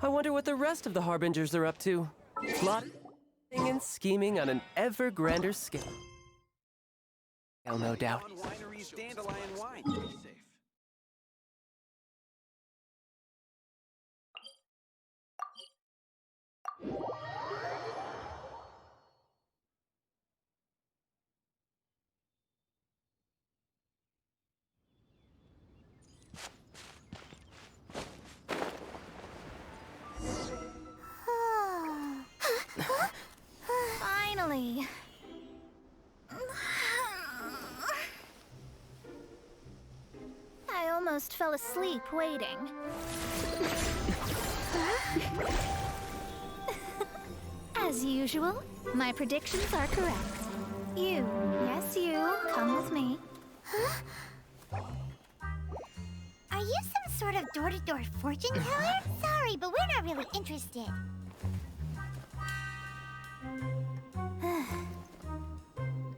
I wonder what the rest of the Harbingers are up to. Plotting and scheming on an ever grander scale. No doubt. Winery's dandelion wine. Safe. Finally. I almost fell asleep waiting. As usual, my predictions are correct. You, yes you, come with me. Are you some sort of door-to-door fortune teller? Sorry, but we're not really interested.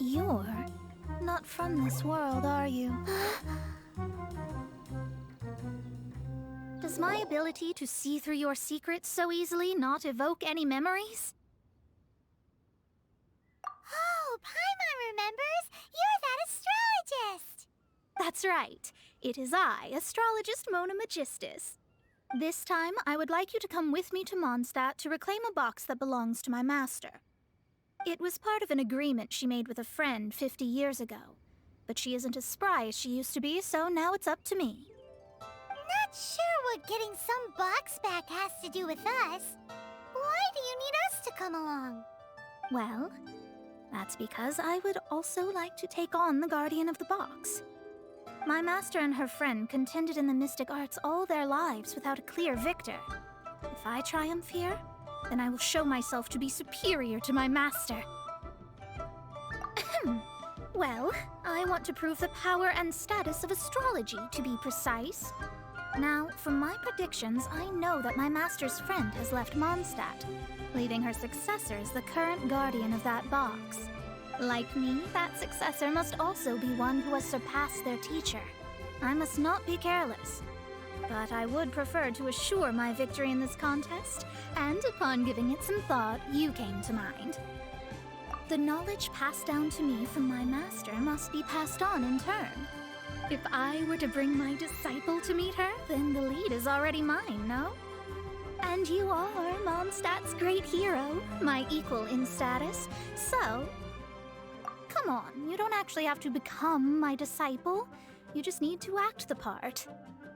You're not from this world, are you? Does my ability to see through your secrets so easily not evoke any memories? Oh, Paimon remembers! You're that astrologist! That's right. It is I, astrologist Mona Magistus. This time, I would like you to come with me to Mondstadt to reclaim a box that belongs to my master. It was part of an agreement she made with a friend 50 years ago. But she isn't as spry as she used to be, so now it's up to me. Not sure what getting some box back has to do with us. Why do you need us to come along? Well, that's because I would also like to take on the Guardian of the Box. My master and her friend contended in the mystic arts all their lives without a clear victor. If I triumph here, then I will show myself to be superior to my master. Well, I want to prove the power and status of astrology, to be precise. Now, from my predictions, I know that my master's friend has left Mondstadt, leaving her successor as the current guardian of that box. Like me, that successor must also be one who has surpassed their teacher. I must not be careless. But I would prefer to assure my victory in this contest, and upon giving it some thought, you came to mind. The knowledge passed down to me from my master must be passed on in turn. If I were to bring my disciple to meet her, then the lead is already mine, no? And you are Mondstadt's great hero, my equal in status, so... Come on, you don't actually have to become my disciple. You just need to act the part.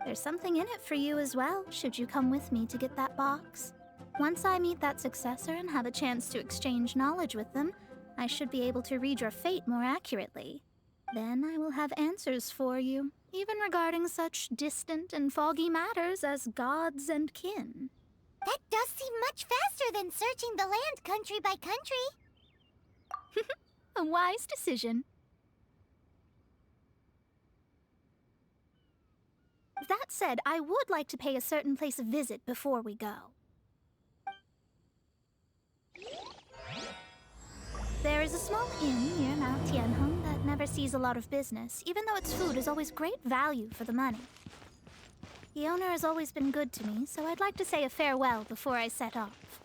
There's something in it for you as well, should you come with me to get that box. Once I meet that successor and have a chance to exchange knowledge with them, I should be able to read your fate more accurately. Then I will have answers for you, even regarding such distant and foggy matters as gods and kin. That does seem much faster than searching the land country by country. A wise decision. That said, I would like to pay a certain place a visit before we go. There is a small inn near Mount Tianheng that never sees a lot of business, even though its food is always great value for the money. The owner has always been good to me, so I'd like to say a farewell before I set off.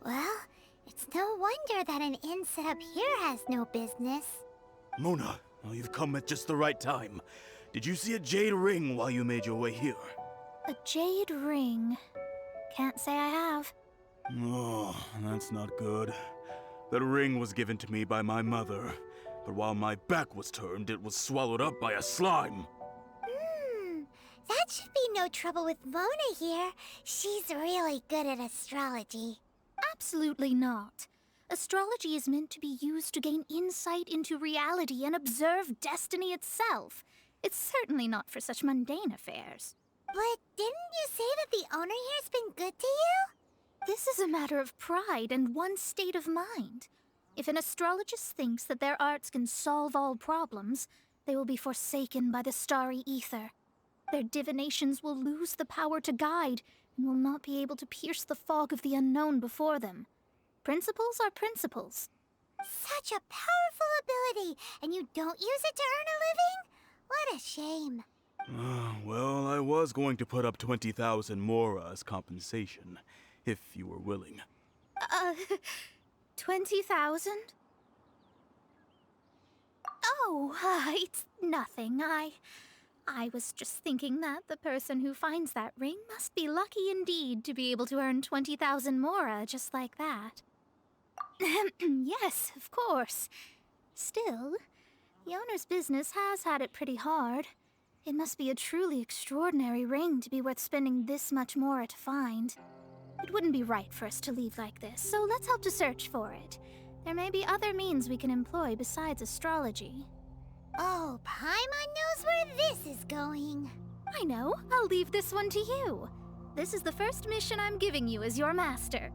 Well, it's no wonder that an inn set up here has no business. Mona, well, you've come at just the right time. Did you see a jade ring while you made your way here? A jade ring. Can't say I have. Oh, that's not good. That ring was given to me by my mother, but while my back was turned, it was swallowed up by a slime. That should be no trouble with Mona here. She's really good at astrology. Absolutely not. Astrology is meant to be used to gain insight into reality and observe destiny itself. It's certainly not for such mundane affairs. But didn't you say that the owner here's been good to you? This is a matter of pride and one's state of mind. If an astrologist thinks that their arts can solve all problems, they will be forsaken by the starry ether. Their divinations will lose the power to guide and will not be able to pierce the fog of the unknown before them. Principles are principles. Such a powerful ability, and you don't use it to earn a living? What a shame. Well, I was going to put up 20,000 mora as compensation, if you were willing. 20,000? Oh, it's nothing. I was just thinking that the person who finds that ring must be lucky indeed to be able to earn 20,000 mora just like that. Yes, of course. Still, the owner's business has had it pretty hard. It must be a truly extraordinary ring to be worth spending this much mora to find. It wouldn't be right for us to leave like this, so let's help to search for it. There may be other means we can employ besides astrology. Oh, Paimon knows where this is going. I know. I'll leave this one to you. This is the first mission I'm giving you as your master.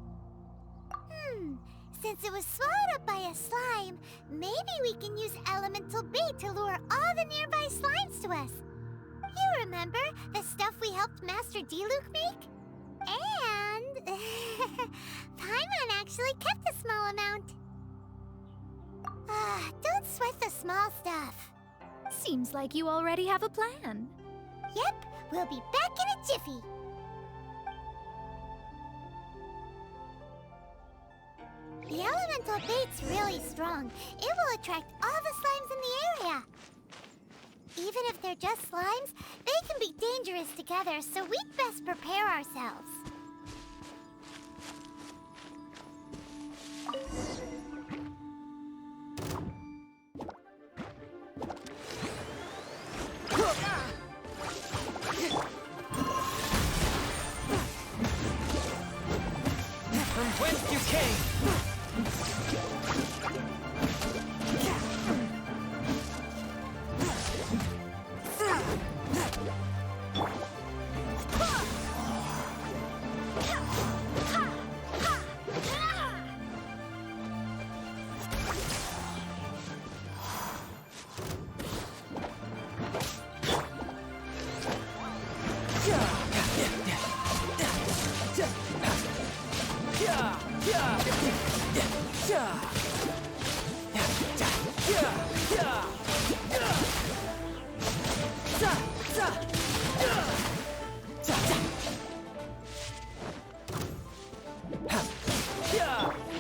Since it was swallowed up by a slime, maybe we can use elemental bait to lure all the nearby slimes to us. You remember the stuff we helped Master Diluc make? And Paimon actually kept a small amount. Don't sweat the small stuff. Seems like you already have a plan. Yep, we'll be back in a jiffy. The elemental bait's really strong. It will attract all the slimes in the area. Even if they're just slimes, they can be dangerous together, so we'd best prepare ourselves. From whence you came!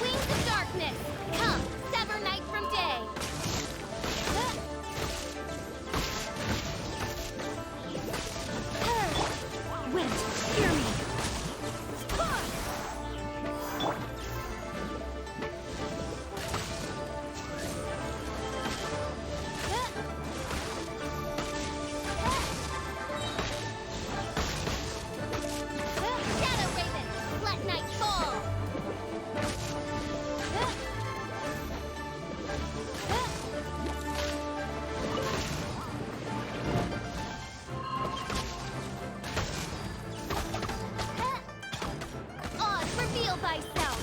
Wings of darkness, come, sever night from day. Wind, hear me. Shadow Raven, let night fall. Odd, reveal thyself.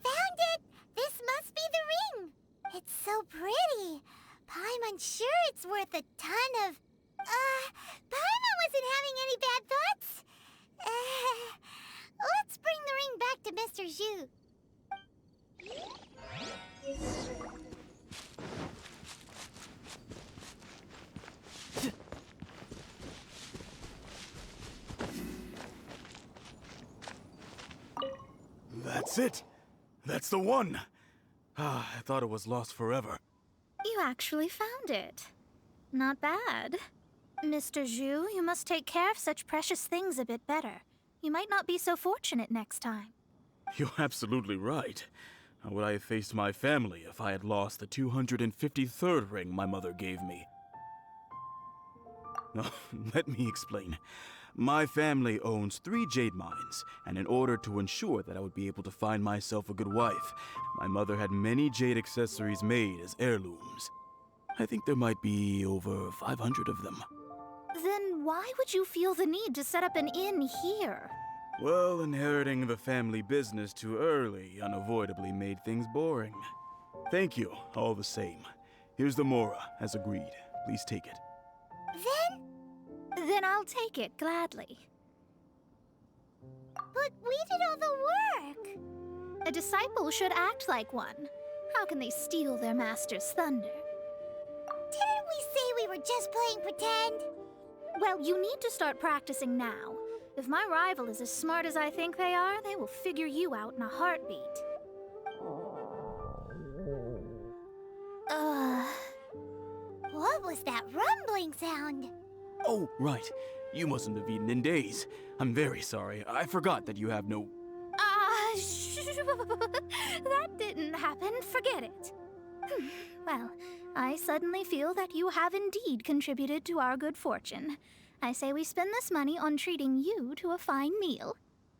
Found it! This must be the ring! It's so pretty. Paimon's sure it's worth a ton of... Paimon wasn't having any bad thoughts? Let's bring the ring back to Mr. Zhu. That's it! That's the one! I thought it was lost forever. You actually found it. Not bad. Mr. Zhu, you must take care of such precious things a bit better. You might not be so fortunate next time. You're absolutely right. How would I have faced my family if I had lost the 253rd ring my mother gave me? No, let me explain. My family owns 3 jade mines, and in order to ensure that I would be able to find myself a good wife, my mother had many jade accessories made as heirlooms. I think there might be over 500 of them. Then why would you feel the need to set up an inn here? Well, inheriting the family business too early unavoidably made things boring. Thank you, all the same. Here's the Mora, as agreed. Please take it. Then I'll take it gladly. But we did all the work. A disciple should act like one. How can they steal their master's thunder? Didn't we say we were just playing pretend? Well, you need to start practicing now. If my rival is as smart as I think they are, they will figure you out in a heartbeat. What was that rumbling sound? Oh, right. You mustn't have eaten in days. I'm very sorry. I forgot that you have no... That didn't happen. Forget it. Well, I suddenly feel that you have indeed contributed to our good fortune. I say we spend this money on treating you to a fine meal.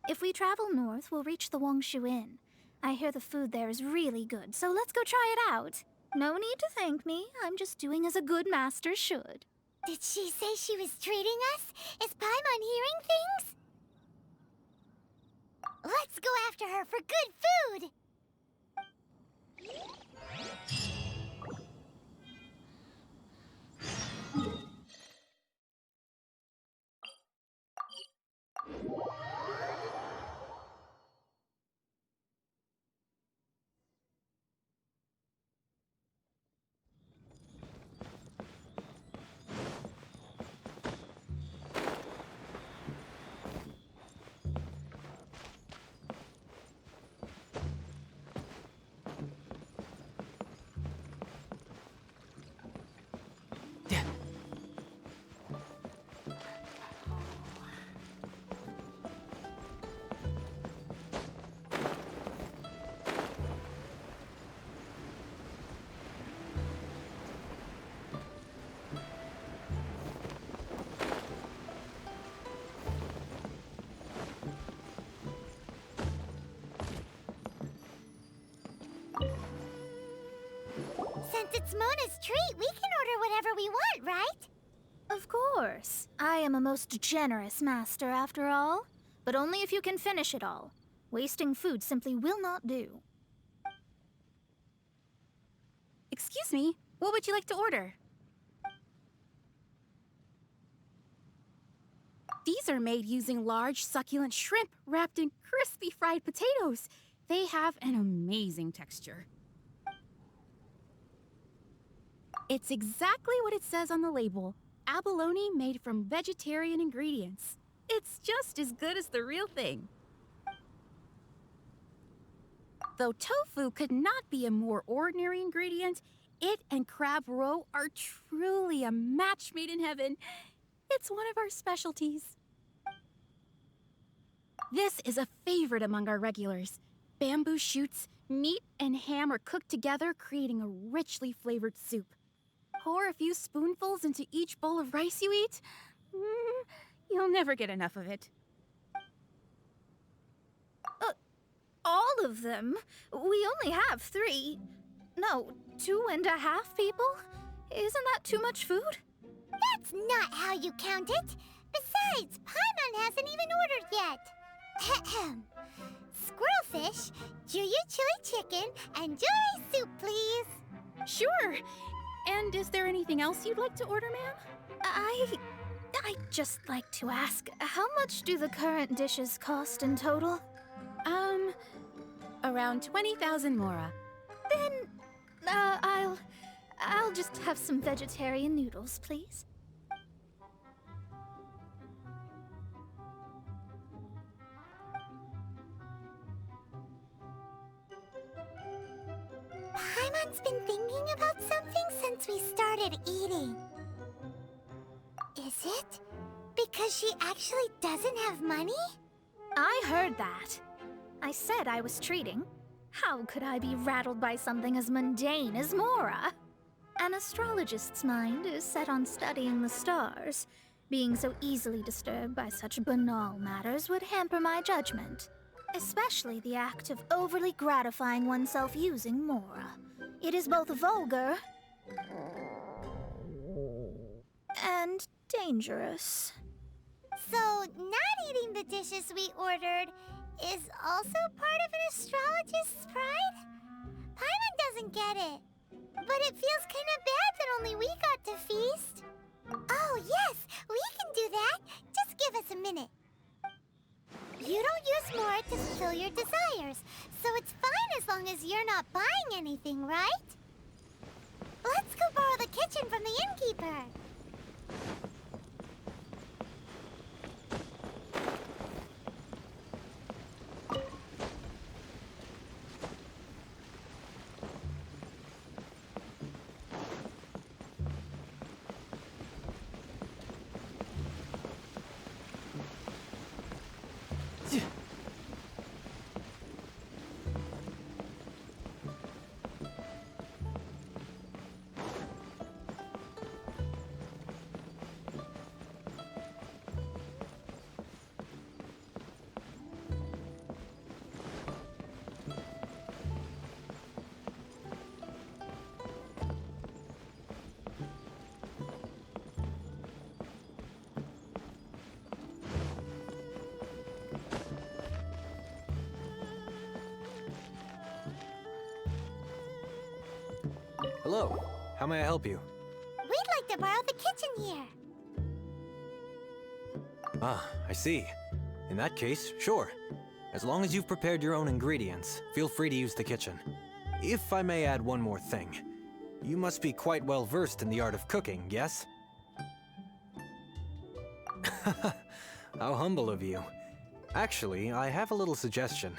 If we travel north, we'll reach the Wongshu Inn. I hear the food there is really good, so let's go try it out. No need to thank me. I'm just doing as a good master should. Did she say she was treating us? Is Paimon hearing things? Let's go after her for good food! Since it's Mona's treat, we can order whatever we want, right? Of course. I am a most generous master, after all. But only if you can finish it all. Wasting food simply will not do. Excuse me, what would you like to order? These are made using large, succulent shrimp wrapped in crispy fried potatoes. They have an amazing texture. It's exactly what it says on the label. Abalone made from vegetarian ingredients. It's just as good as the real thing. Though tofu could not be a more ordinary ingredient, it and crab roe are truly a match made in heaven. It's one of our specialties. This is a favorite among our regulars. Bamboo shoots, meat, and ham are cooked together, creating a richly flavored soup. Pour a few spoonfuls into each bowl of rice you eat. You'll never get enough of it. All of them? We only have 3. No, 2.5 people? Isn't that too much food? That's not how you count it. Besides, Paimon hasn't even ordered yet. Squirrelfish, Juyu chili chicken, and jewelry soup, please. Sure. And is there anything else you'd like to order, ma'am? I'd just like to ask, how much do the current dishes cost in total? Around 20,000 mora. Then, I'll just have some vegetarian noodles, please. Paimon's been thinking about something since we started eating. Is it because she actually doesn't have money? I heard that. I said I was treating. How could I be rattled by something as mundane as Mora? An astrologist's mind is set on studying the stars. Being so easily disturbed by such banal matters would hamper my judgment. Especially the act of overly gratifying oneself using Mora. It is both vulgar and dangerous. So, not eating the dishes we ordered is also part of an astrologist's pride? Paimon doesn't get it. But it feels kind of bad that only we got to feast. Oh, yes, we can do that. Just give us a minute. You don't use more to fulfill your desires, so it's fine as long as you're not buying anything, right? Let's go borrow the kitchen from the innkeeper. Hello. How may I help you? We'd like to borrow the kitchen here. Ah, I see. In that case, sure. As long as you've prepared your own ingredients, feel free to use the kitchen. If I may add one more thing, you must be quite well versed in the art of cooking, yes? How humble of you. Actually, I have a little suggestion.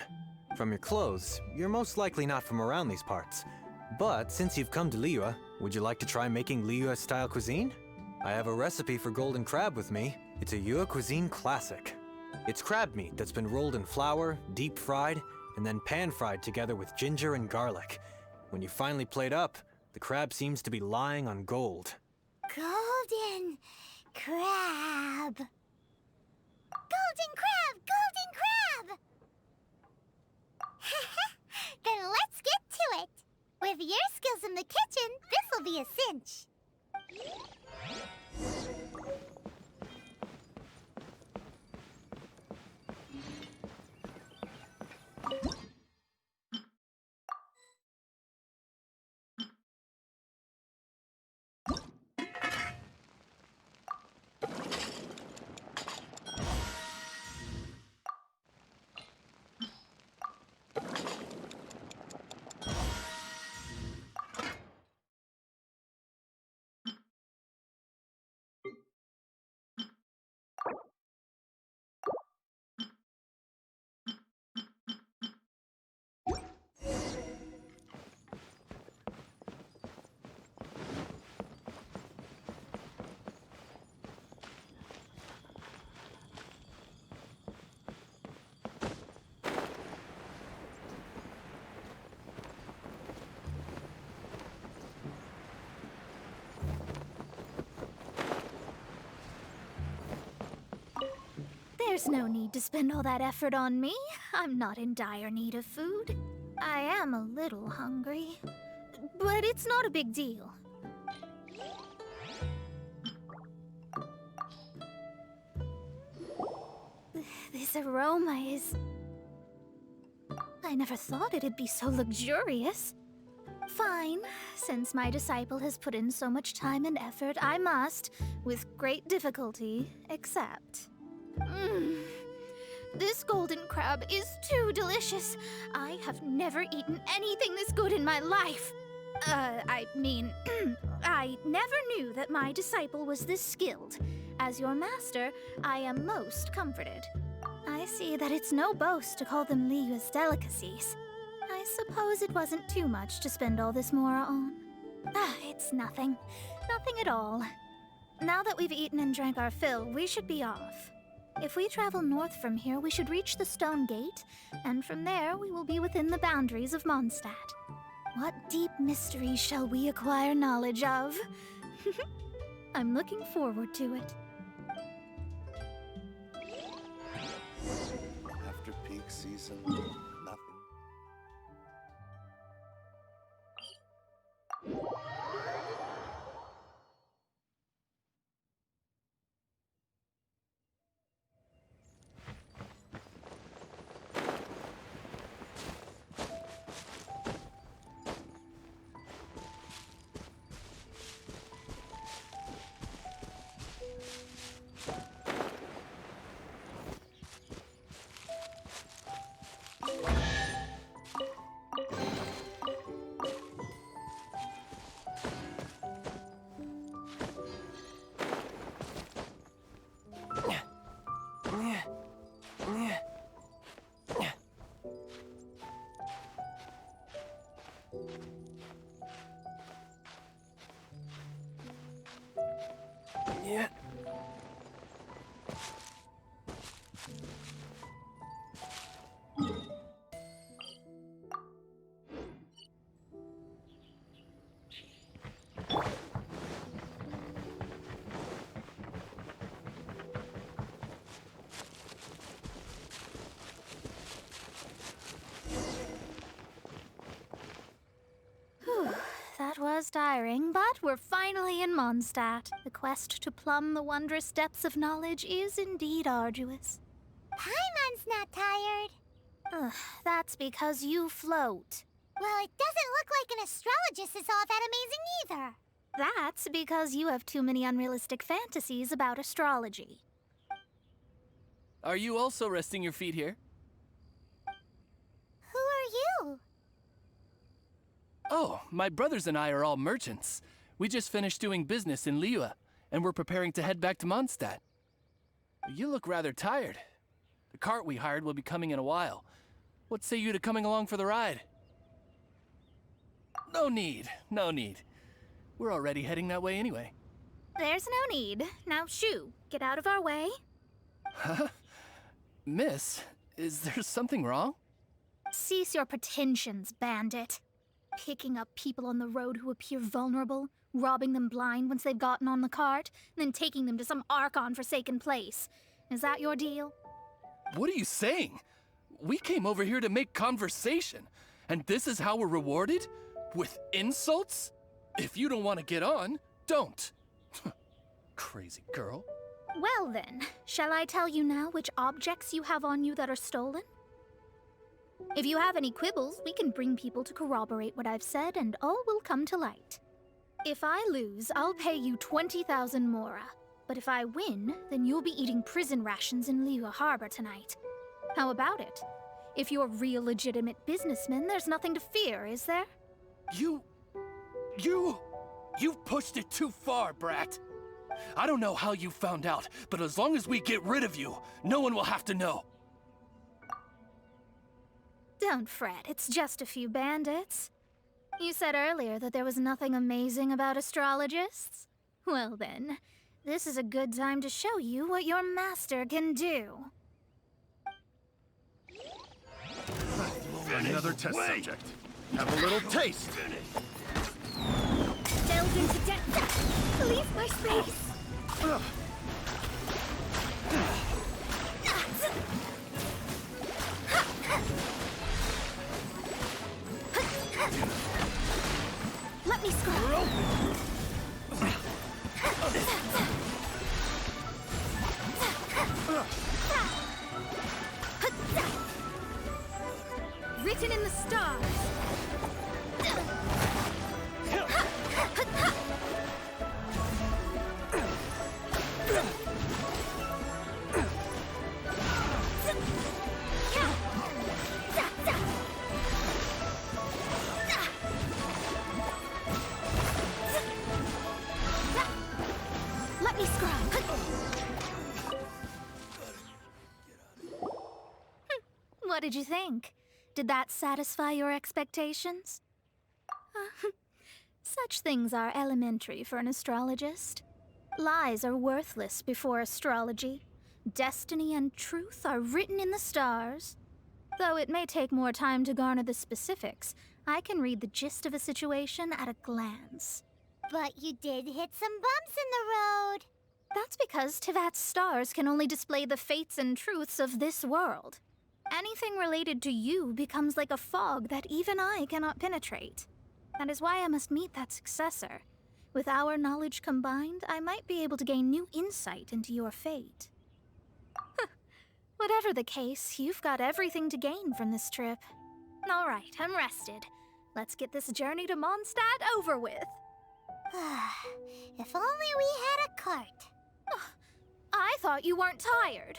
From your clothes, you're most likely not from around these parts. But since you've come to Liyue, would you like to try making Liyue-style cuisine? I have a recipe for golden crab with me. It's a Yue cuisine classic. It's crab meat that's been rolled in flour, deep fried, and then pan fried together with ginger and garlic. When you finally plate up, the crab seems to be lying on gold. Golden crab. Golden crab! Golden crab! Then let's get to it. With your skills in the kitchen, this'll be a cinch. There's no need to spend all that effort on me. I'm not in dire need of food. I am a little hungry, but it's not a big deal. This aroma is... I never thought it'd be so luxurious. Fine. Since my disciple has put in so much time and effort, I must, with great difficulty, accept. This golden crab is too delicious. I have never eaten anything this good in my life. I mean, I never knew that my disciple was this skilled. As your master, I am most comforted. I see that it's no boast to call them Liyue's delicacies. I suppose it wasn't too much to spend all this mora on. It's nothing. Nothing at all. Now that we've eaten and drank our fill, we should be off. If we travel north from here, we should reach the Stone Gate, and from there we will be within the boundaries of Mondstadt. What deep mystery shall we acquire knowledge of? I'm looking forward to it. After peak season, nothing. Yeah. That was tiring, but we're finally in Mondstadt. The quest to plumb the wondrous depths of knowledge is indeed arduous. Paimon's not tired. Ugh, that's because you float. Well, it doesn't look like an astrologist is all that amazing either. That's because you have too many unrealistic fantasies about astrology. Are you also resting your feet here? Who are you? Oh, my brothers and I are all merchants. We just finished doing business in Liyue, and we're preparing to head back to Mondstadt. You look rather tired. The cart we hired will be coming in a while. What say you to coming along for the ride? No need, no need. We're already heading that way anyway. There's no need. Now shoo, get out of our way. Huh? Miss, is there something wrong? Cease your pretensions, bandit. Picking up people on the road who appear vulnerable, robbing them blind once they've gotten on the cart, and then taking them to some Archon-forsaken place. Is that your deal? What are you saying? We came over here to make conversation, and this is how we're rewarded? With insults? If you don't want to get on, don't. Crazy girl. Well then, shall I tell you now which objects you have on you that are stolen? If you have any quibbles, we can bring people to corroborate what I've said, and all will come to light. If I lose, I'll pay you 20,000 mora. But if I win, then you'll be eating prison rations in Liyue Harbor tonight. How about it? If you're real legitimate businessmen, there's nothing to fear, is there? You've pushed it too far, brat. I don't know how you found out, but as long as we get rid of you, no one will have to know. Don't fret, it's just a few bandits. You said earlier that there was nothing amazing about astrologists? Well then, this is a good time to show you what your master can do. Another test subject. Have a little taste. Delve into depth. Leave my space. Let me scrub. Written in the stars. Let me scrub. What did you think? Did that satisfy your expectations? Such things are elementary for an astrologist. Lies are worthless before astrology. Destiny and truth are written in the stars. Though it may take more time to garner the specifics, I can read the gist of a situation at a glance. But you did hit some bumps in the road. That's because Tivat's stars can only display the fates and truths of this world. Anything related to you becomes like a fog that even I cannot penetrate. That is why I must meet that successor. With our knowledge combined, I might be able to gain new insight into your fate. Whatever the case, you've got everything to gain from this trip. All right, I'm rested. Let's get this journey to Mondstadt over with. If only we had a cart. I thought you weren't tired.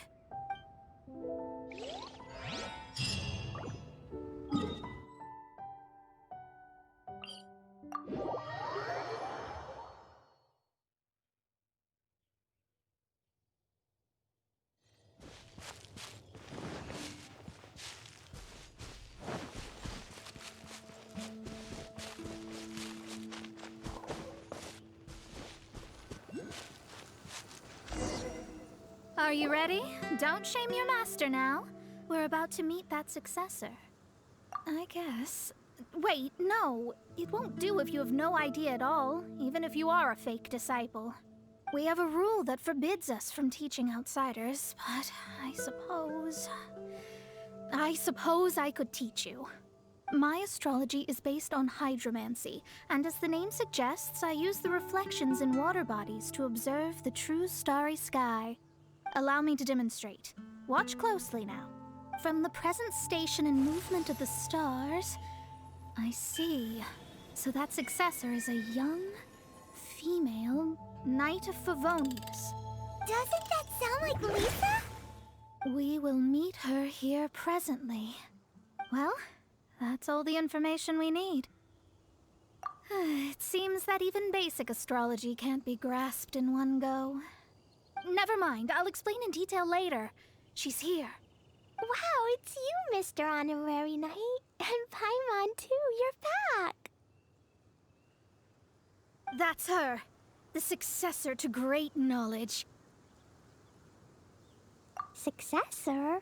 Are you ready? Don't shame your master now. We're about to meet that successor. I guess. Wait, no. It won't do if you have no idea at all, even if you are a fake disciple. We have a rule that forbids us from teaching outsiders, but I suppose I could teach you. My astrology is based on hydromancy, and as the name suggests, I use the reflections in water bodies to observe the true starry sky. Allow me to demonstrate. Watch closely now. From the present station and movement of the stars, I see. So that successor is a young, female Knight of Favonius. Doesn't that sound like Lisa? We will meet her here presently. Well, that's all the information we need. It seems that even basic astrology can't be grasped in one go. Never mind, I'll explain in detail later. She's here. Wow, it's you, Mr. Honorary Knight. And Paimon, too, you're back. That's her. The successor to great knowledge. Successor?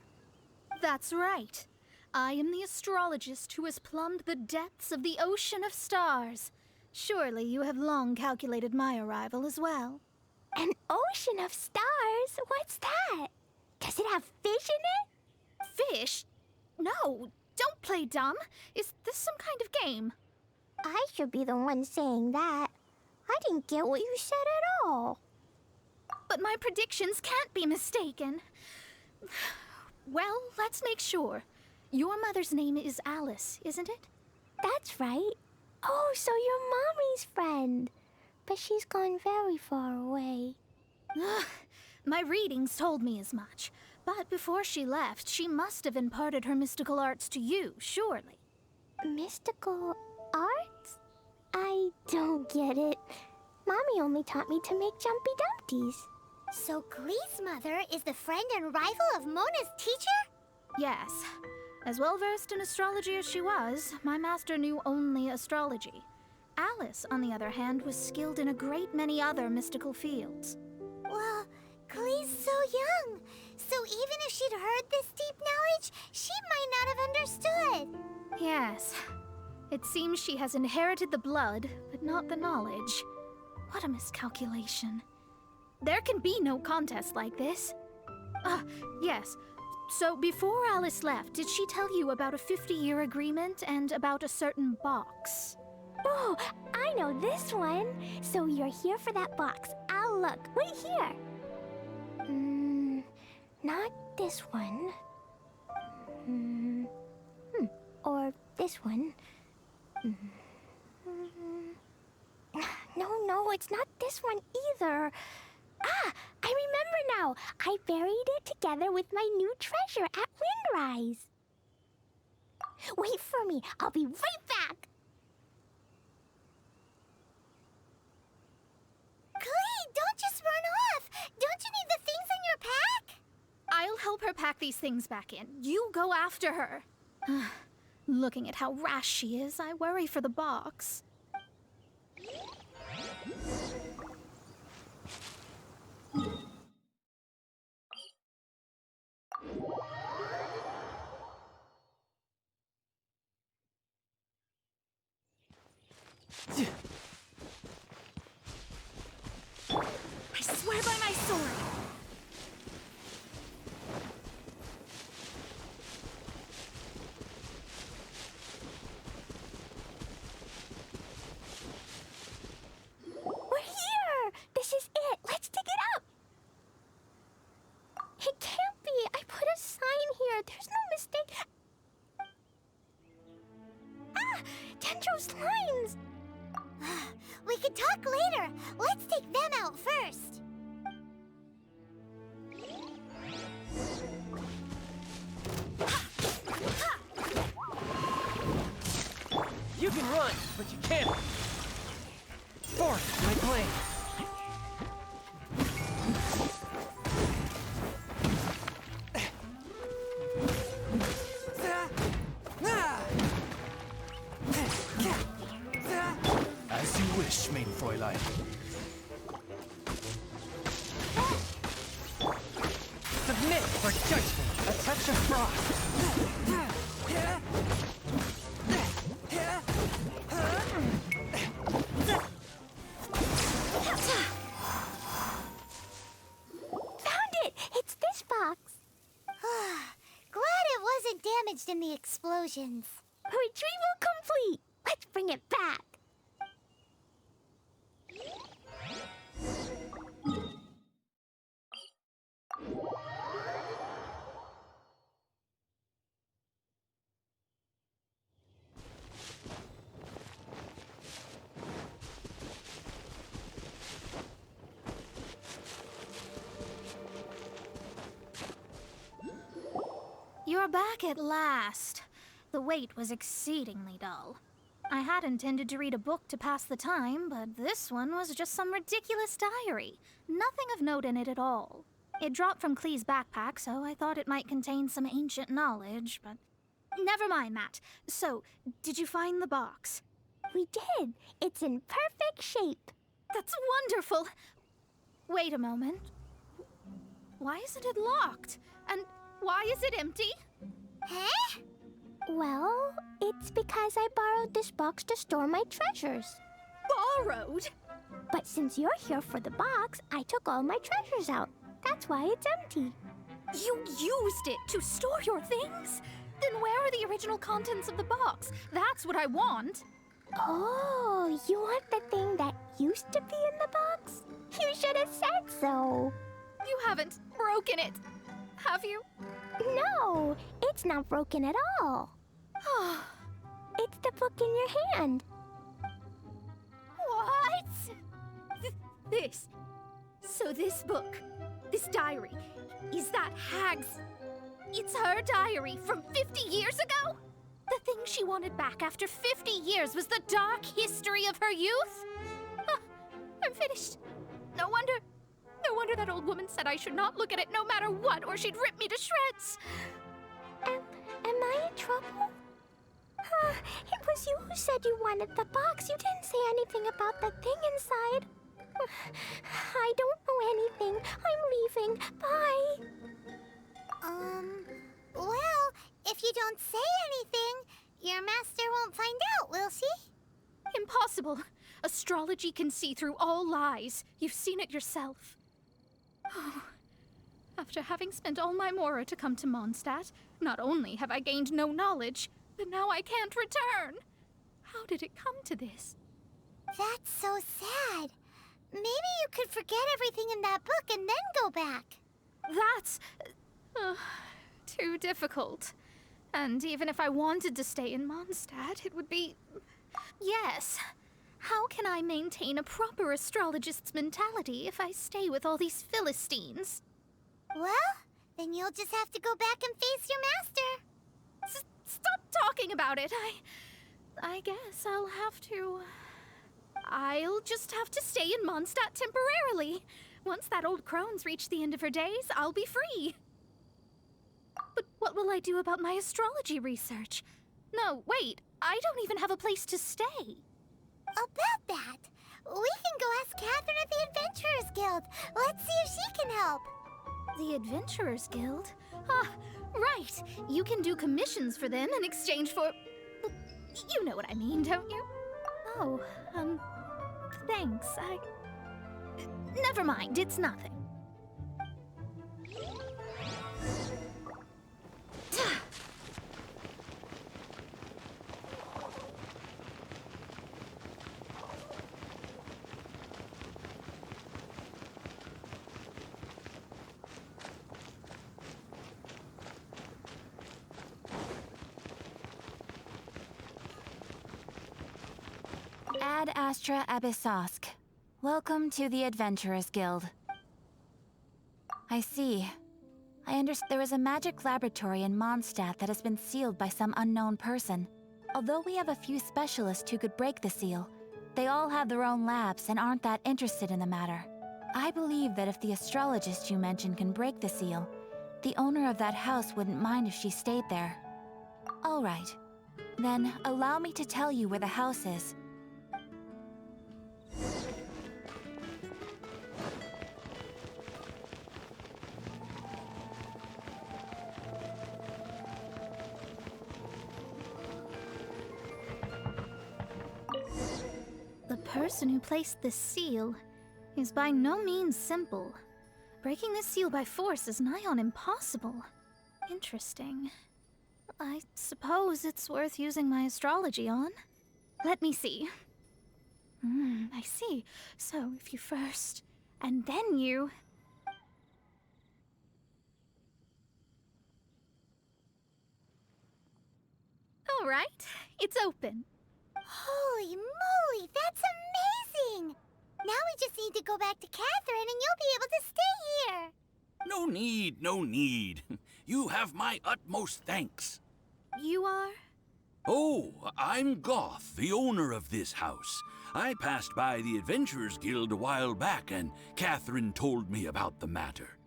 That's right. I am the astrologist who has plumbed the depths of the ocean of stars. Surely you have long calculated my arrival as well. An ocean of stars? What's that? Does it have fish in it? Fish? No, don't play dumb. Is this some kind of game? I should be the one saying that. I didn't get what you said at all. But my predictions can't be mistaken. Well, let's make sure. Your mother's name is Alice, isn't it? That's right. Oh, so you're Mommy's friend. But she's gone very far away. My readings told me as much. But before she left, she must have imparted her mystical arts to you, surely. Mystical arts? I don't get it. Mommy only taught me to make jumpy dumpties. So Glee's mother is the friend and rival of Mona's teacher? Yes. As well-versed in astrology as she was, my master knew only astrology. Alice, on the other hand, was skilled in a great many other mystical fields. Well, Glee's so young. So even if she'd heard this deep knowledge, she might not have understood. Yes. It seems she has inherited the blood, but not the knowledge. What a miscalculation. There can be no contest like this. Yes. So before Alice left, did she tell you about a 50-year agreement and about a certain box? Oh, I know this one. So you're here for that box. I'll look. Wait here. Not this one. Or this one. No, it's not this one either. Ah, I remember now. I buried it together with my new treasure at Windrise. Wait for me. I'll be right back. Glee, don't just run off. Don't you need the things in your pack? I'll help her pack these things back in. You go after her. Looking at how rash she is, I worry for the box. sword. We're here! This is it! Let's dig it up! It can't be! I put a sign here! There's no mistake! Ah! Dendro's lines! We can talk later! Let's take them out first! You can run, but you can't. Force my blade. As you wish, mein Fräulein. Submit for judgment. A touch of frost. Found it! It's this box! Glad it wasn't damaged in the explosions. Retrieval complete! Let's bring it back! You're back at last. The wait was exceedingly dull. I had intended to read a book to pass the time, but this one was just some ridiculous diary. Nothing of note in it at all. It dropped from Clee's backpack, so I thought it might contain some ancient knowledge, but... Never mind that. So, did you find the box? We did! It's in perfect shape! That's wonderful! Wait a moment. Why isn't it locked? And why is it empty? Huh? Well, it's because I borrowed this box to store my treasures. Borrowed? But since you're here for the box, I took all my treasures out. That's why it's empty. You used it to store your things? Then where are the original contents of the box? That's what I want. Oh, you want the thing that used to be in the box? You should have said so. You haven't broken it, have you? No, it's not broken at all. It's the book in your hand. What? This. So this book, this diary, is that Hag's... It's her diary from 50 years ago? The thing she wanted back after 50 years was the dark history of her youth? I'm finished. No wonder that old woman said I should not look at it no matter what, or she'd rip me to shreds. Am I in trouble? It was you who said you wanted the box. You didn't say anything about the thing inside. I don't know anything. I'm leaving. Bye. Well, if you don't say anything, your master won't find out, will she? Impossible. Astrology can see through all lies. You've seen it yourself. Oh. After having spent all my mora to come to Mondstadt, not only have I gained no knowledge, but now I can't return. How did it come to this? That's so sad. Maybe you could forget everything in that book and then go back. That's... too difficult. And even if I wanted to stay in Mondstadt, it would be... Yes. How can I maintain a proper astrologist's mentality if I stay with all these Philistines? Well, then you'll just have to go back and face your master. Stop talking about it. I guess I'll have to... I'll just have to stay in Mondstadt temporarily. Once that old crone's reached the end of her days, I'll be free. But what will I do about my astrology research? No, wait. I don't even have a place to stay. About that, we can go ask Catherine at the Adventurers Guild. Let's see if she can help. The Adventurers Guild? Ah, right. You can do commissions for them in exchange for... You know what I mean, don't you? Oh, thanks. Never mind, it's nothing. Ad Astra Abyssosk. Welcome to the Adventurers Guild. I see. I understand there is a magic laboratory in Mondstadt that has been sealed by some unknown person. Although we have a few specialists who could break the seal, they all have their own labs and aren't that interested in the matter. I believe that if the astrologist you mentioned can break the seal, the owner of that house wouldn't mind if she stayed there. All right. Then, allow me to tell you where the house is. The person who placed this seal is by no means simple. Breaking this seal by force is nigh on impossible. Interesting. I suppose it's worth using my astrology on. Let me see. I see. So if you first, and then you... All right, it's open. Holy moly, that's amazing! Now we just need to go back to Catherine and you'll be able to stay here. No need, no need. You have my utmost thanks. You are? Oh, I'm Goth, the owner of this house. I passed by the Adventurers Guild a while back, and Catherine told me about the matter.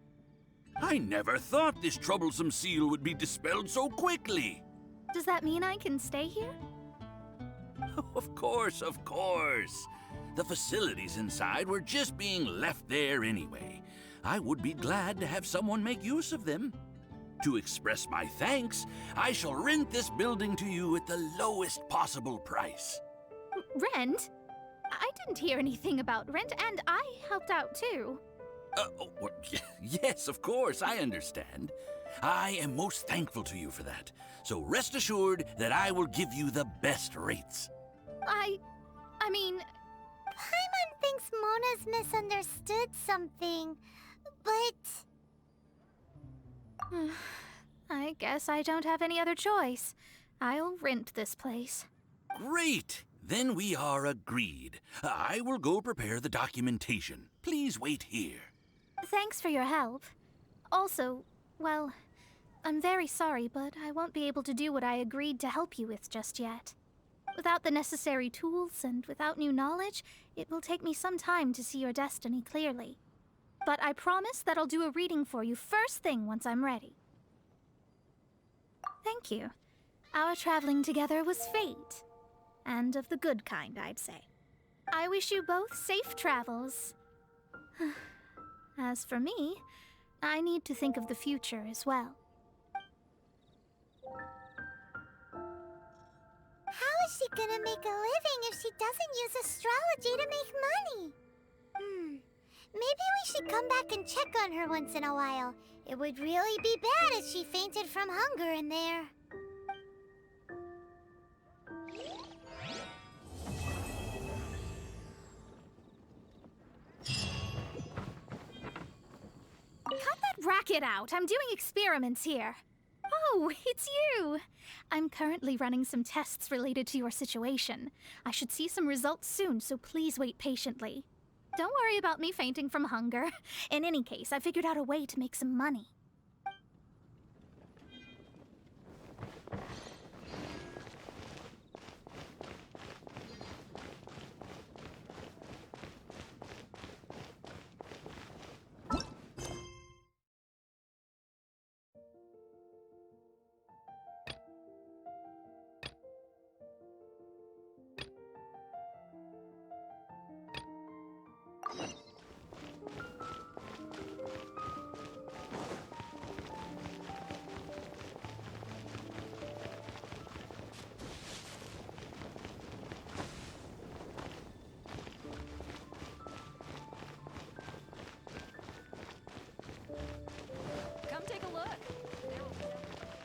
I never thought this troublesome seal would be dispelled so quickly. Does that mean I can stay here? Of course, of course. The facilities inside were just being left there anyway. I would be glad to have someone make use of them. To express my thanks, I shall rent this building to you at the lowest possible price. Rent? I didn't hear anything about rent, and I helped out too. Yes, of course, I understand. I am most thankful to you for that. So rest assured that I will give you the best rates. I mean... Paimon thinks Mona's misunderstood something, but... I guess I don't have any other choice. I'll rent this place. Great! Then we are agreed. I will go prepare the documentation. Please wait here. Thanks for your help. Also, well, I'm very sorry, but I won't be able to do what I agreed to help you with just yet. Without the necessary tools and without new knowledge, it will take me some time to see your destiny clearly. But I promise that I'll do a reading for you first thing once I'm ready. Thank you. Our traveling together was fate. And of the good kind, I'd say. I wish you both safe travels. As for me, I need to think of the future as well. How is she gonna make a living if she doesn't use astrology to make money? Maybe we should come back and check on her once in a while. It would really be bad if she fainted from hunger in there. Cut that racket out! I'm doing experiments here. Oh, it's you! I'm currently running some tests related to your situation. I should see some results soon, so please wait patiently. Don't worry about me fainting from hunger. In any case, I figured out a way to make some money.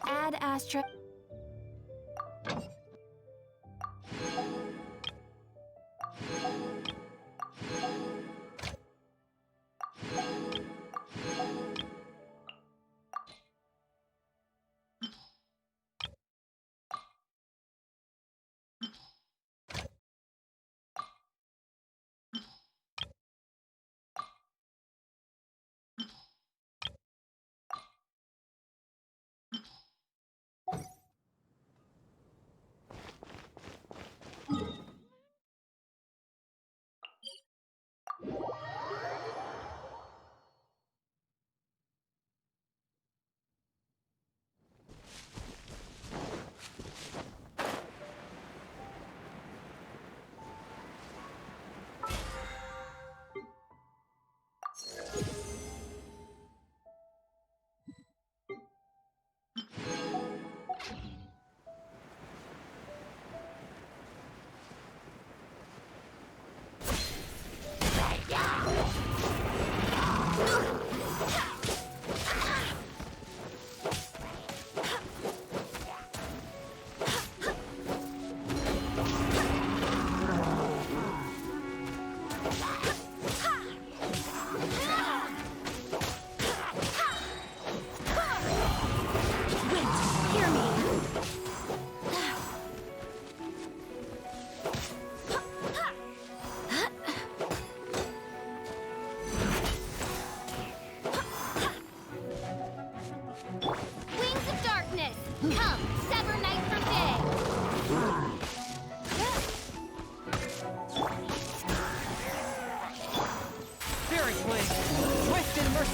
Ad Astra...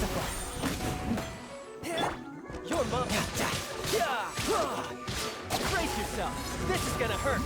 merciful. Your mom. Brace yourself. This is gonna hurt.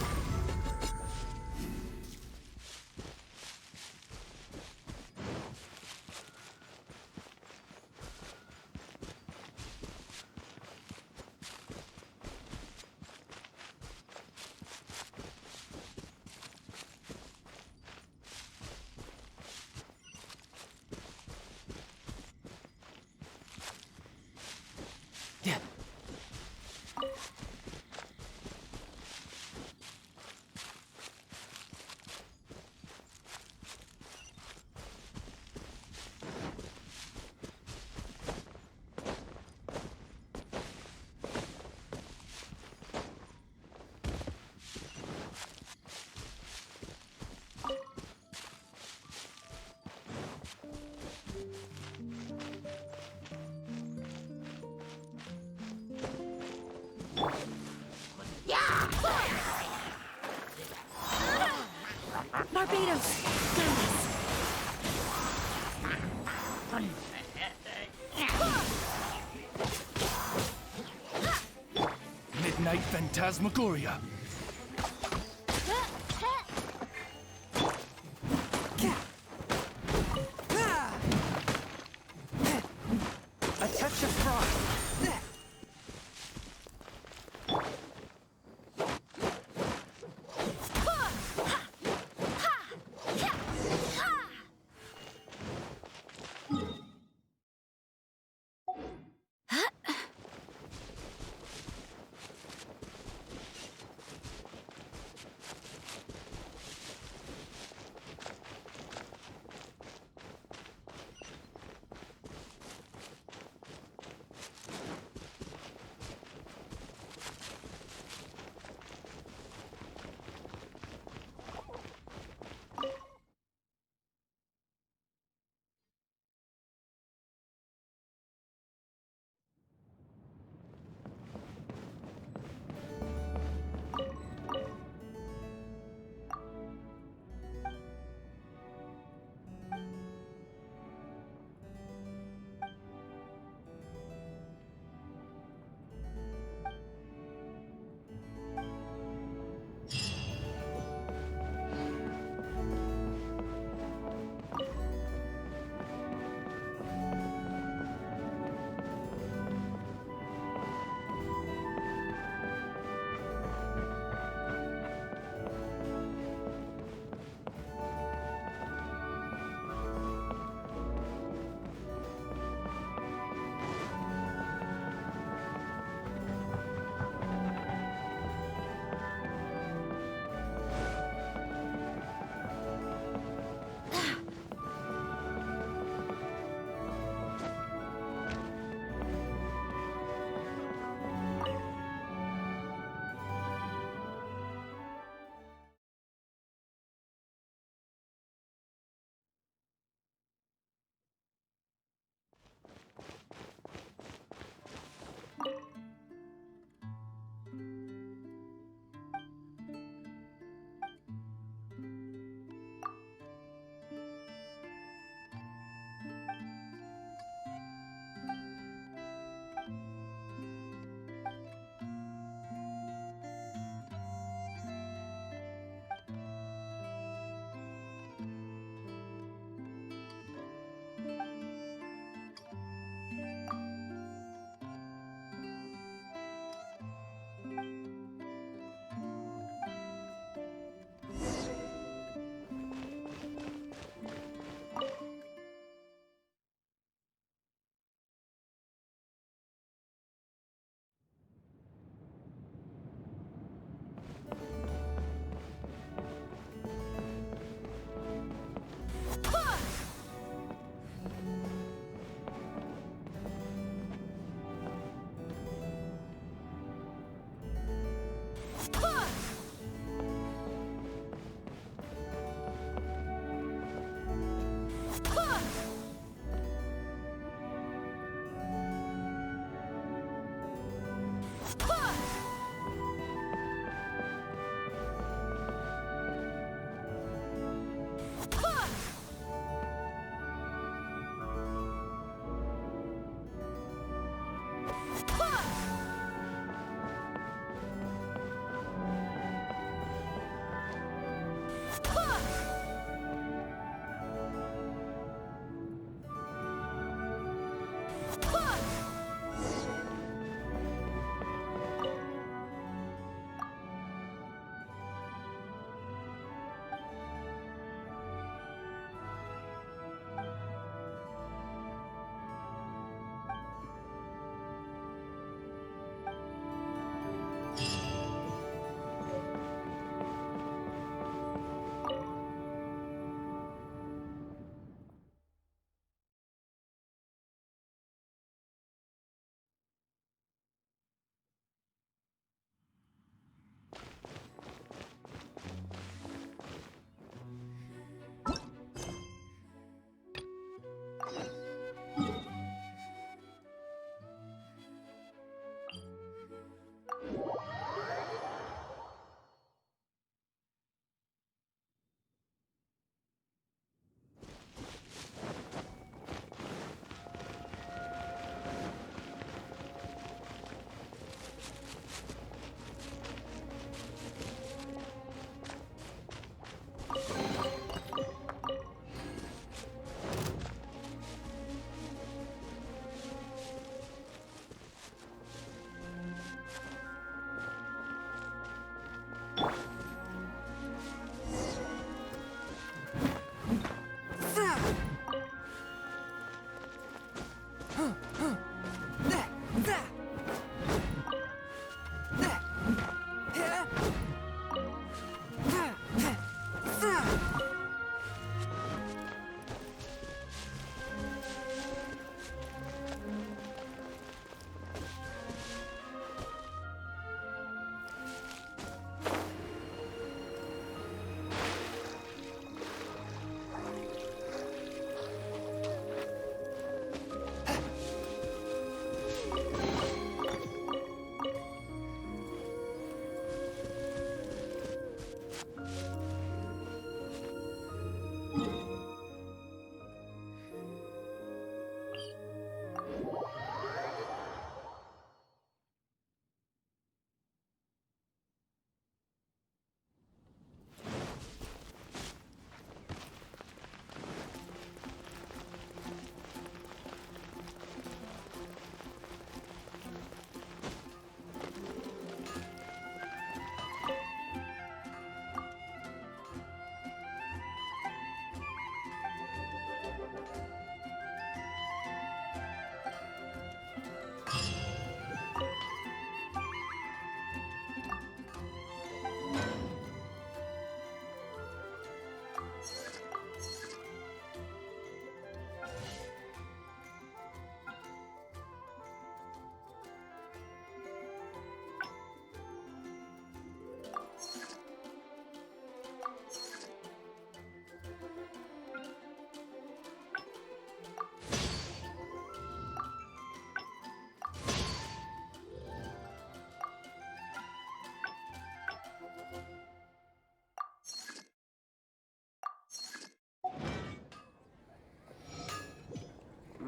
Barbados! Dennis! Midnight Phantasmagoria. A touch of frost.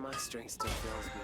My strength still fails me.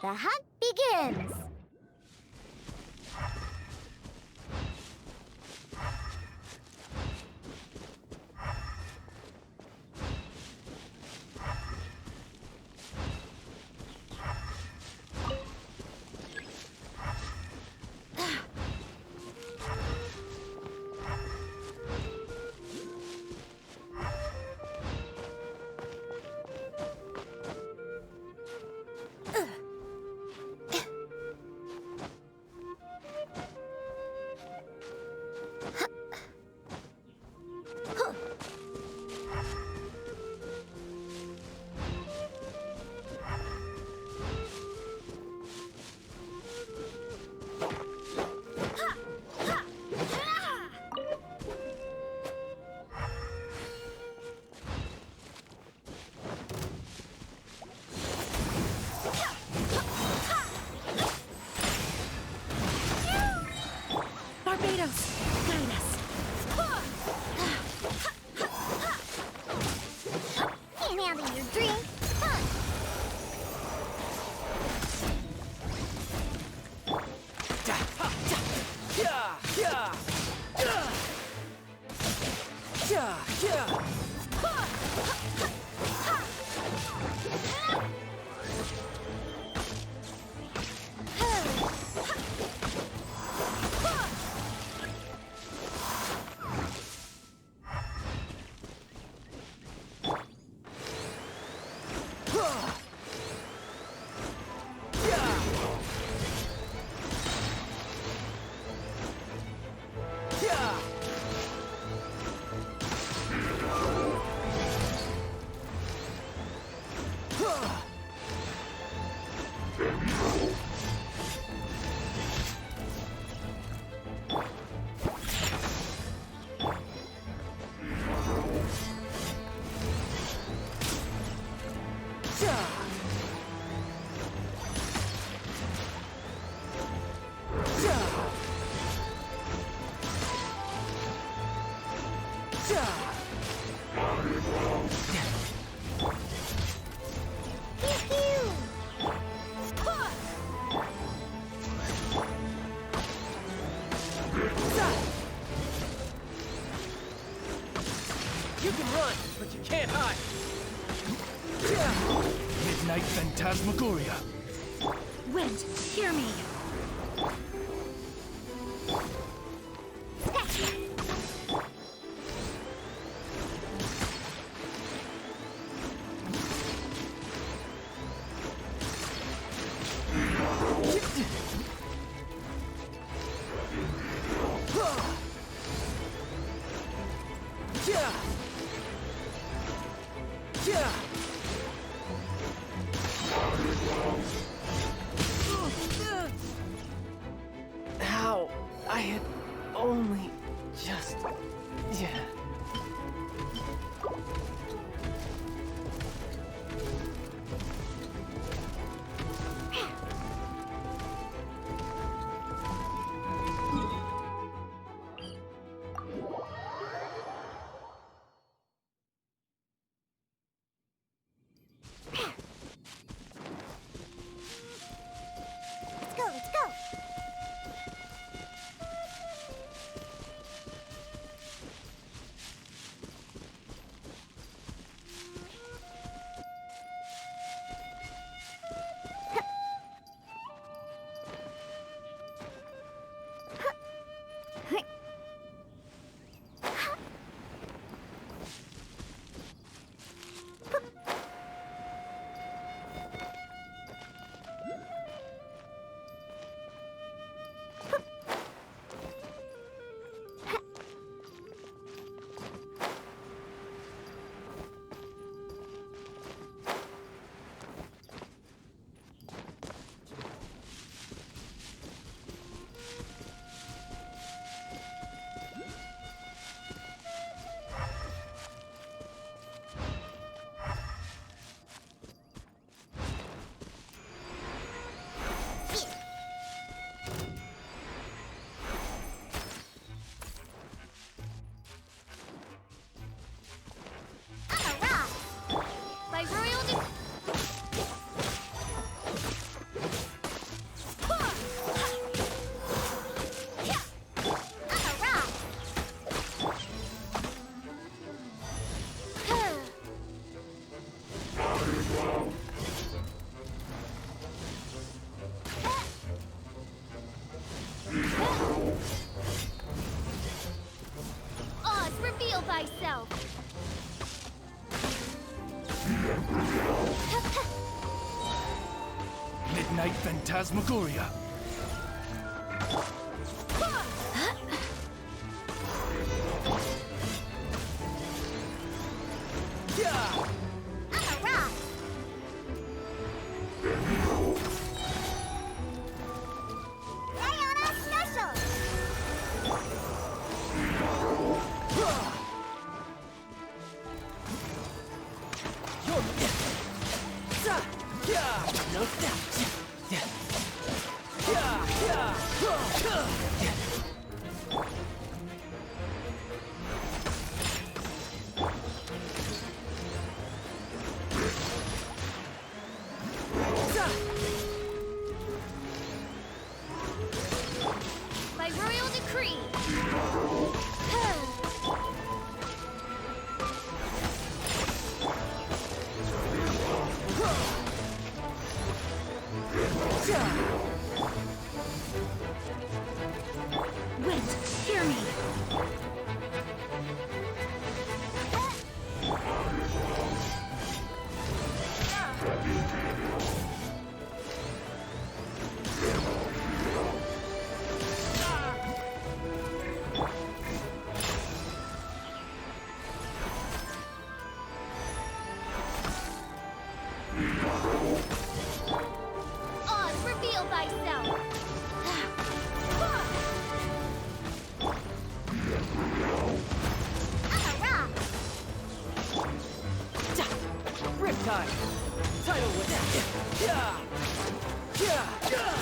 The hunt begins! Barbados, guide us. Can't handle your drink. You can run, but you can't hide. Midnight Phantasmagoria. Wind, hear me. Ow, I had Midnight Phantasmagoria. By royal decree. Wind, hear me. Oz, reveal thyself. Riptide. Tidal Wave. Yeah. Yeah. Yeah.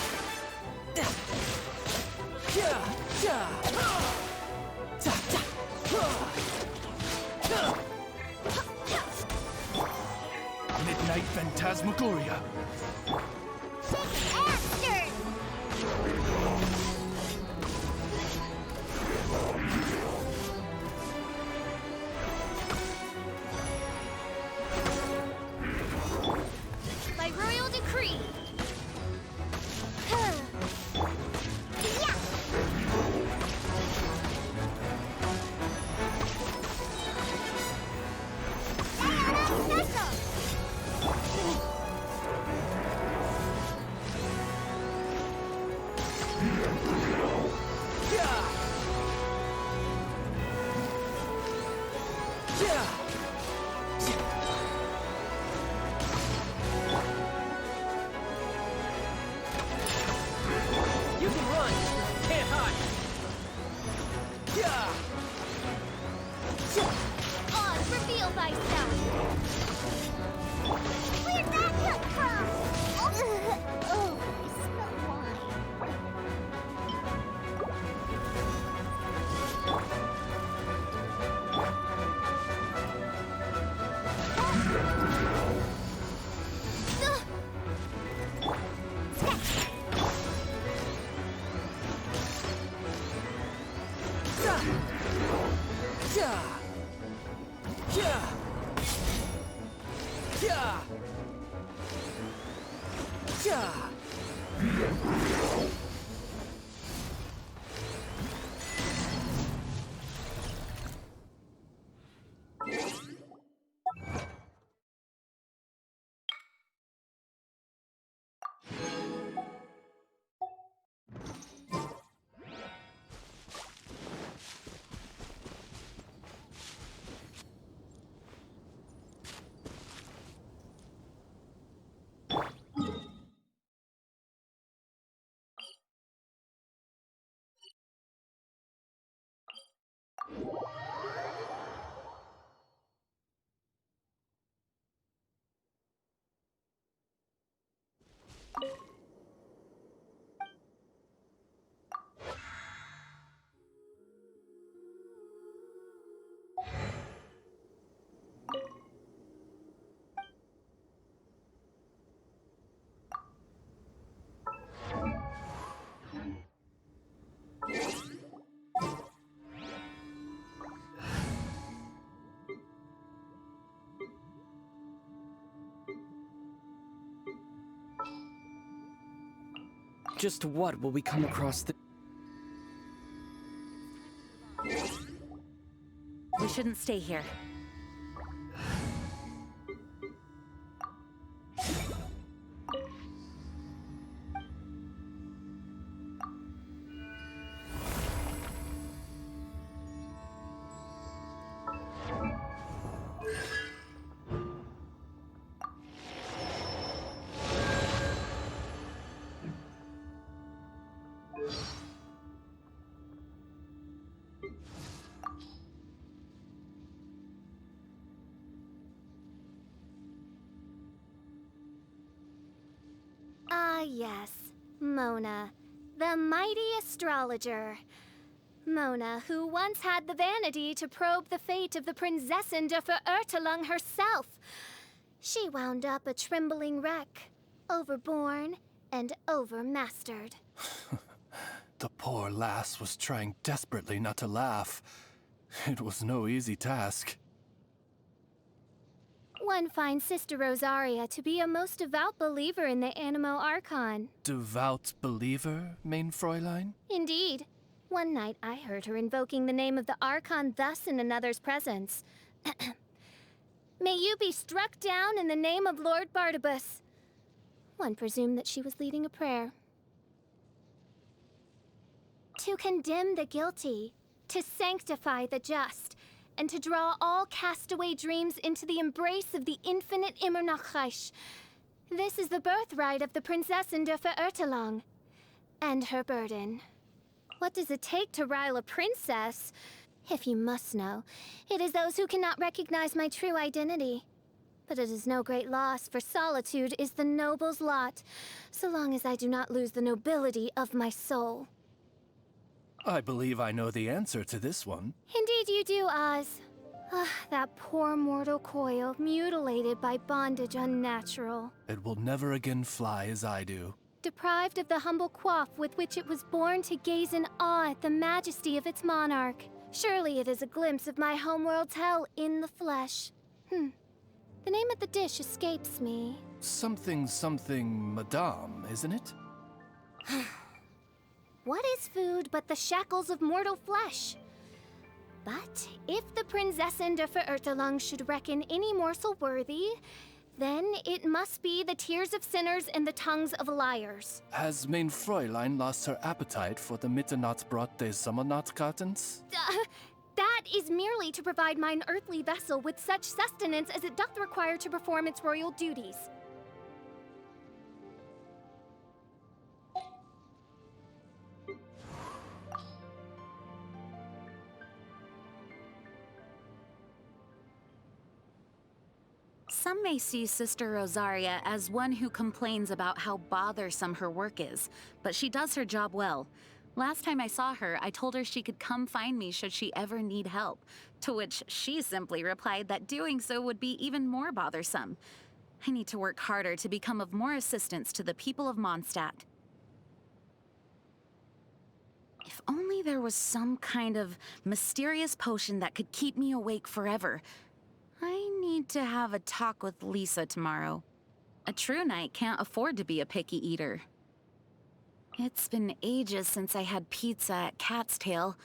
Midnight Phantasmagoria. By royal decree. You can run, can't hide. Oz, reveal thyself. Where'd that come from? Oh, I smell wine. Just what will we come across the... We shouldn't stay here. Ah, yes. Mona, the mighty astrologer. Mona, who once had the vanity to probe the fate of the Prinzessin de Verurtelung herself. She wound up a trembling wreck, overborn and overmastered. The poor lass was trying desperately not to laugh. It was no easy task. One finds Sister Rosaria to be a most devout believer in the Animo Archon. Devout believer, mein Fräulein? Indeed. One night I heard her invoking the name of the Archon thus in another's presence. May you be struck down in the name of Lord Barnabas. One presumed that she was leading a prayer. To condemn the guilty, to sanctify the just, and to draw all castaway dreams into the embrace of the infinite Immernachtreich. This is the birthright of the Prinzessin de Verurtelung, and her burden. What does it take to rile a princess? If you must know, it is those who cannot recognize my true identity. But it is no great loss, for solitude is the noble's lot, so long as I do not lose the nobility of my soul. I believe I know the answer to this one. Indeed you do, Oz. That poor mortal coil, mutilated by bondage unnatural. It will never again fly as I do. Deprived of the humble coif with which it was born to gaze in awe at the majesty of its monarch. Surely it is a glimpse of my homeworld's hell in the flesh. The name of the dish escapes me. Something, madame, isn't it? What is food but the shackles of mortal flesh? But if the Prinzessin de Verurtelung should reckon any morsel worthy, then it must be the tears of sinners and the tongues of liars. Has mein Fräulein lost her appetite for the Mitternachtsbrot des Sommernachtgartens? That is merely to provide mine earthly vessel with such sustenance as it doth require to perform its royal duties. Some may see Sister Rosaria as one who complains about how bothersome her work is, but she does her job well. Last time I saw her, I told her she could come find me should she ever need help, to which she simply replied that doing so would be even more bothersome. I need to work harder to become of more assistance to the people of Mondstadt. If only there was some kind of mysterious potion that could keep me awake forever. I need to have a talk with Lisa tomorrow. A true knight can't afford to be a picky eater. It's been ages since I had pizza at Cat's Tail.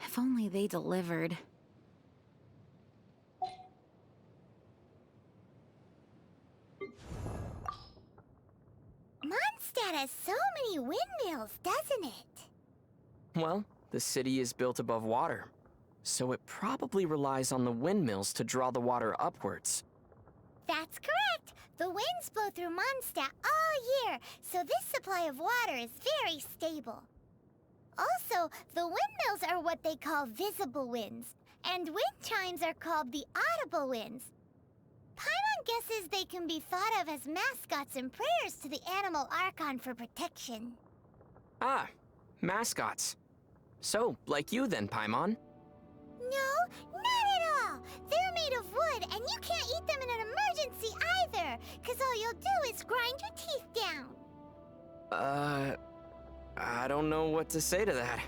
If only they delivered. Mondstadt has so many windmills, doesn't it? Well, the city is built above water, so it probably relies on the windmills to draw the water upwards. That's correct. The winds blow through Mondstadt all year, so this supply of water is very stable. Also, the windmills are what they call visible winds, and wind chimes are called the audible winds. Paimon guesses they can be thought of as mascots and prayers to the Animal Archon for protection. Ah, mascots. So, like you then, Paimon. No, not at all. They're made of wood, and you can't eat them in an emergency either, because all you'll do is grind your teeth down. I don't know what to say to that.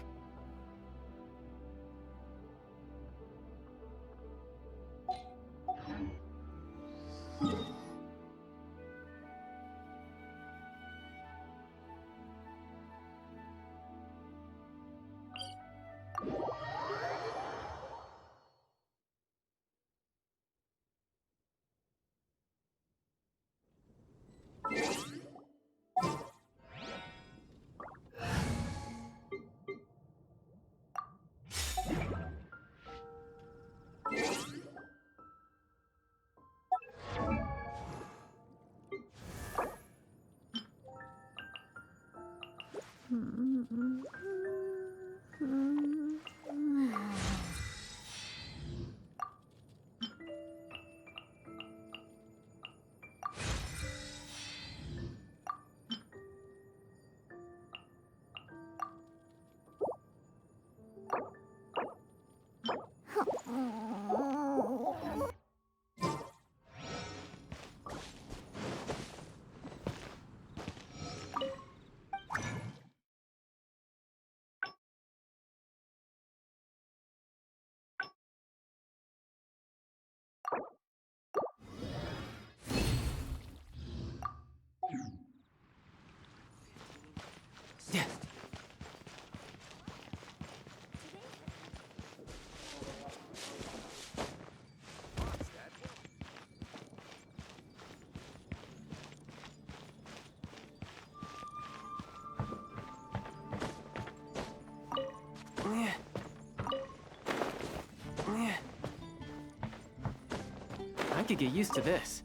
could get used to this.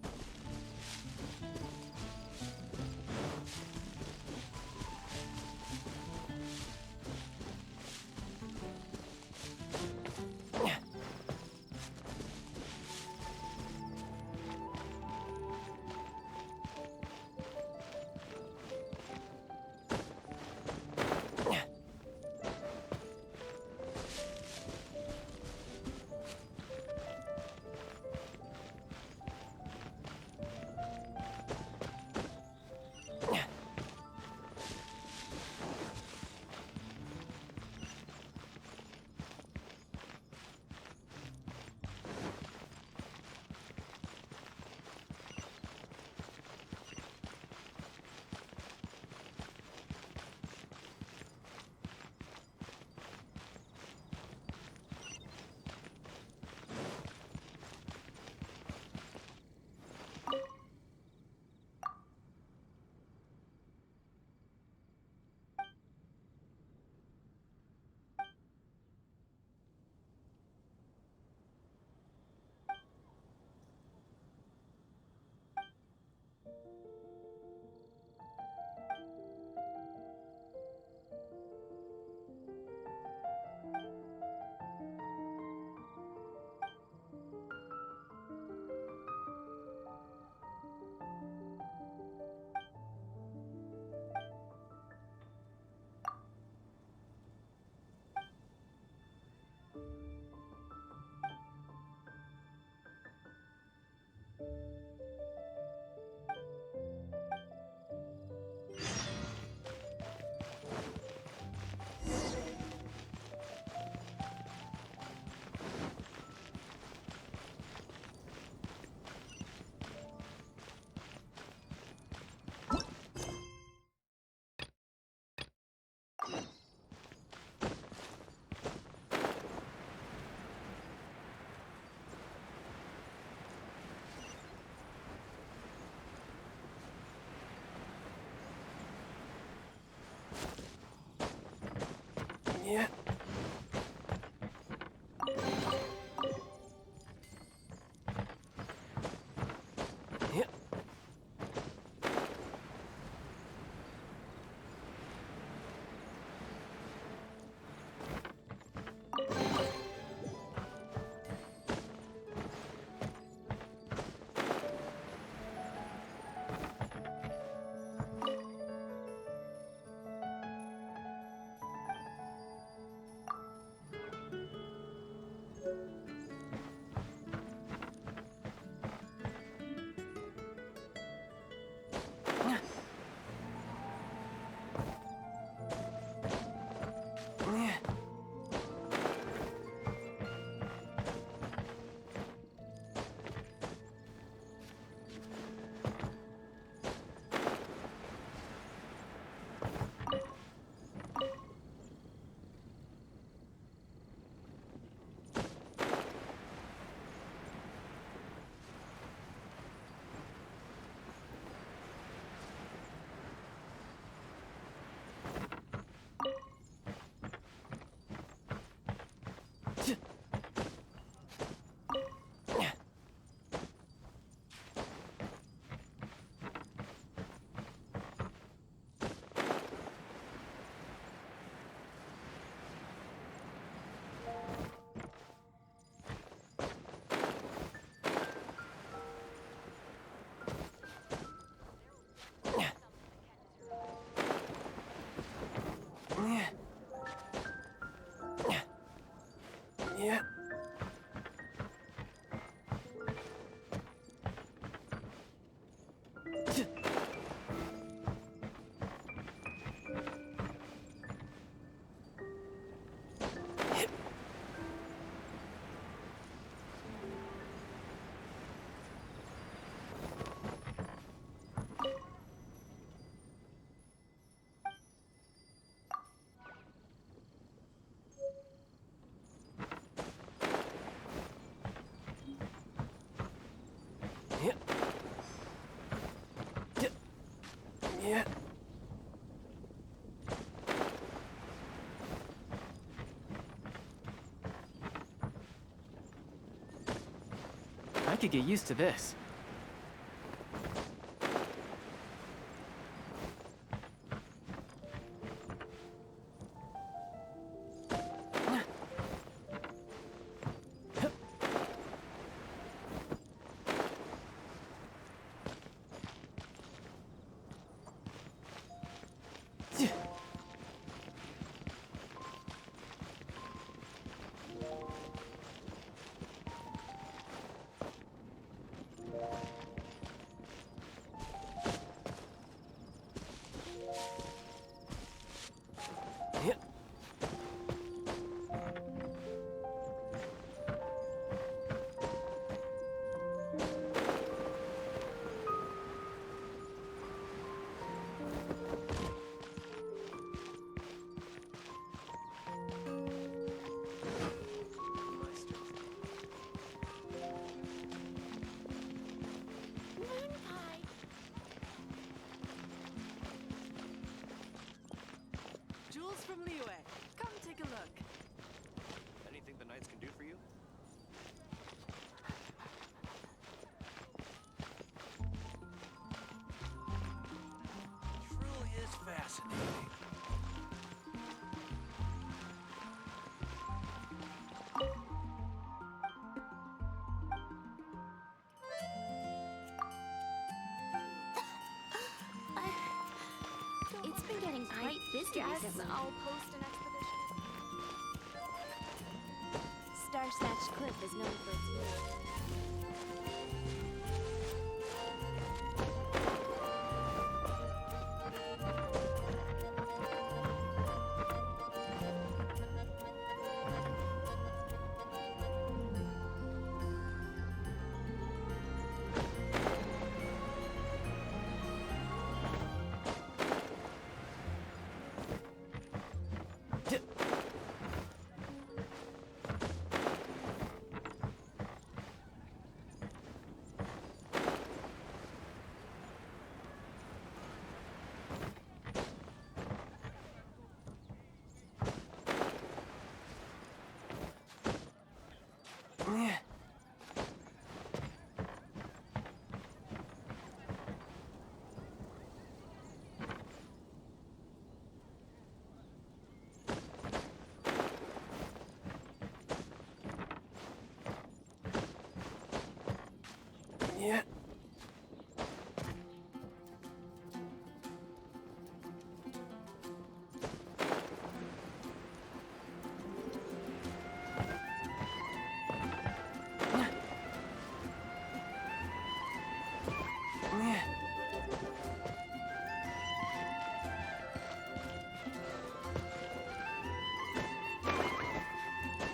Yeah. Yeah. Yeah. Yeah. could get used to this. Jules from Liyue. Come take a look. Anything the knights can do for you? Truly is fascinating. It's been getting quite busy recently. I'll post an expedition. Star Snatch Cliff is known for its beauty. Yeah.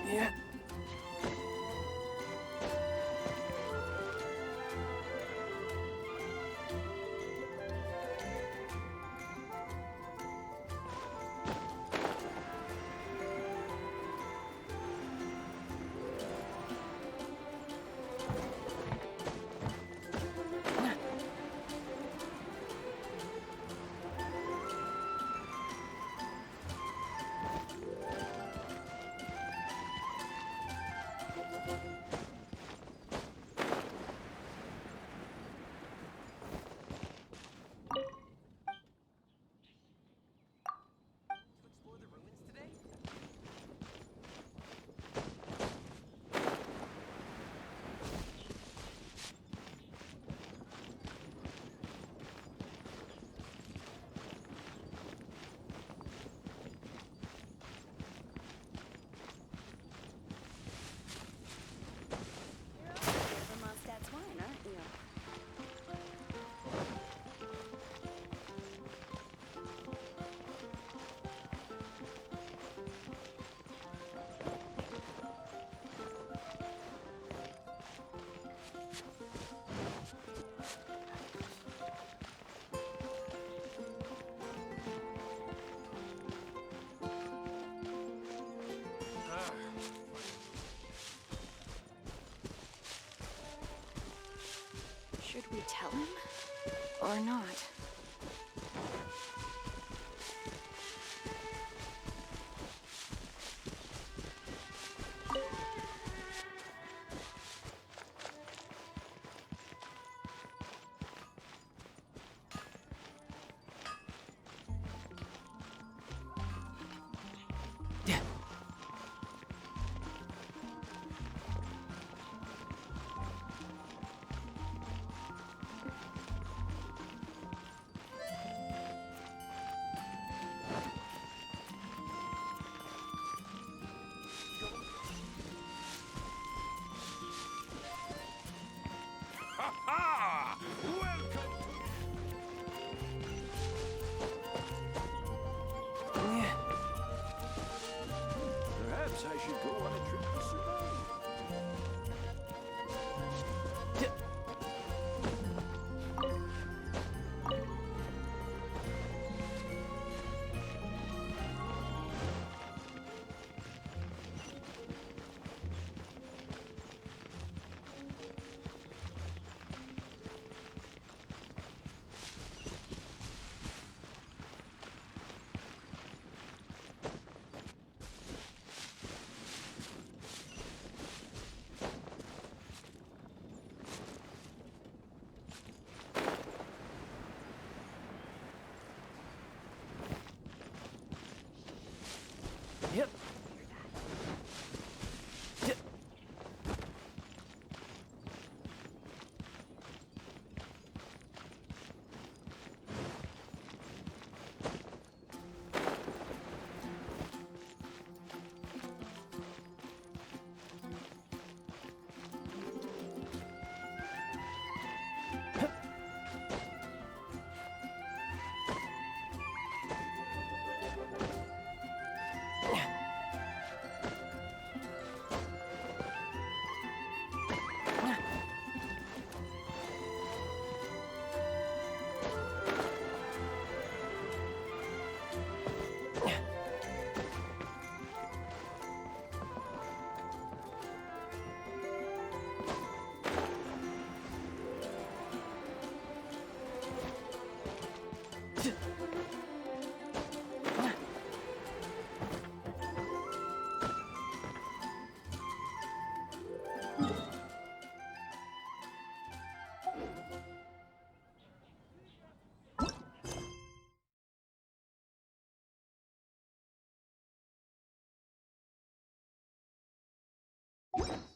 Yeah. Explore the ruins today? You're all for Mondstadt's wine, aren't you? Should we tell him? Or not? Yep. Yep. You